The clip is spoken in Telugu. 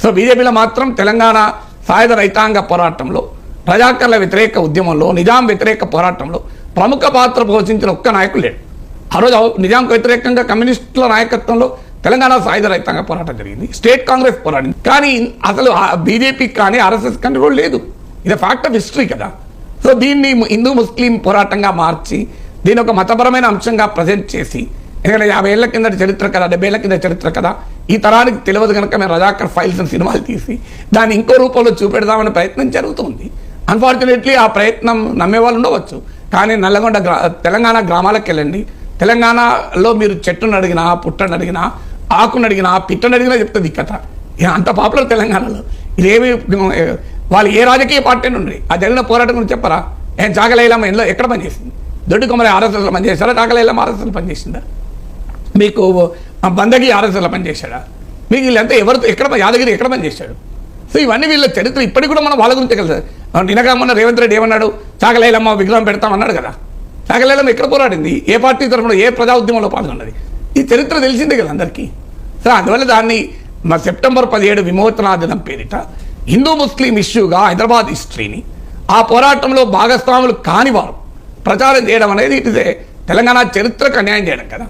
సో బీజేపీలో మాత్రం తెలంగాణ సాయుధ రైతాంగ పోరాటంలో, రజాకర్ల వ్యతిరేక ఉద్యమంలో, నిజాం వ్యతిరేక పోరాటంలో ప్రముఖ పాత్ర పోషించిన ఒక్క నాయకుడు లేడు. ఆ రోజు నిజాంకు వ్యతిరేకంగా కమ్యూనిస్టుల నాయకత్వంలో తెలంగాణ సాయుధ రైతాంగ పోరాటం జరిగింది, స్టేట్ కాంగ్రెస్ పోరాడింది. కానీ అసలు బీజేపీకి కానీ ఆర్ఎస్ఎస్ కానీ రోల్ లేదు. ఇది ఫ్యాక్ట్ ఆఫ్ హిస్టరీ కదా. సో దీన్ని హిందూ ముస్లిం పోరాటంగా మార్చి దీని ఒక మతపరమైన అంశంగా ప్రజెంట్ చేసి, ఎందుకంటే 50 ఏళ్ల కింద చరిత్ర కదా, 70 ఏళ్ల కింద చరిత్ర కదా, ఈ తరానికి తెలియదు కనుక మేము రజాకర్ ఫైల్స్ అని సినిమాలు తీసి దాన్ని ఇంకో రూపంలో చూపెడదామనే ప్రయత్నం జరుగుతుంది. అన్ఫార్చునేట్లీ ఆ ప్రయత్నం నమ్మే వాళ్ళు ఉండవచ్చు. కానీ నల్లగొండ తెలంగాణ గ్రామాలకు వెళ్ళండి, తెలంగాణలో మీరు చెట్టును అడిగినా, పుట్టను అడిగినా, ఆకును అడిగినా, పిట్టను అడిగినా చెప్తుంది ఈ కథ. అంత పాపులర్ తెలంగాణలో. ఇదేమి వాళ్ళు ఏ రాజకీయ పార్టీ నుండి ఆ జరిగిన పోరాటం గురించి చెప్పరా? చాకలైలమ్మ ఇంట్లో ఎక్కడ పనిచేసింది? దొడ్డి కొమ్మరి ఆర్ఎస్ఎస్లో పనిచేశారా? చాకలైలమ్మ ఆర్ఎస్ఎస్లో పనిచేసిందా? మీకు బందగి ఆర్ఎస్ఎస్లో పనిచేశాడా? మీకు వీళ్ళంతా ఎవరితో ఎక్కడ యాదగిరి ఎక్కడ పనిచేశాడు? సో ఇవన్నీ వీళ్ళ చరిత్ర ఇప్పటికి కూడా మనం వాళ్ళ గురించి తెలుసు. నినగామన్న రేవంత్ రెడ్డి ఏమన్నాడు? చాకలైలమ్మ విగ్రహం పెడతామన్నాడు కదా. చాకలైలమ్మ ఎక్కడ పోరాడింది? ఏ పార్టీ తరఫున, ఏ ప్రజా ఉద్యమంలో పాల్గొన్నది? ఈ చరిత్ర తెలిసిందే కదా అందరికీ. సో అందువల్ల దాన్ని సెప్టెంబర్ 17 విమోచనా దినం పేరిట హిందూ ముస్లిం ఇష్యూగా హైదరాబాద్ హిస్టరీని ఆ పోరాటంలో భాగస్వాములు కాని వారు ప్రచారం చేయడం అనేది ఇట్ ఇస్ తెలంగాణ చరిత్రకు అన్యాయం చేయడం కదా.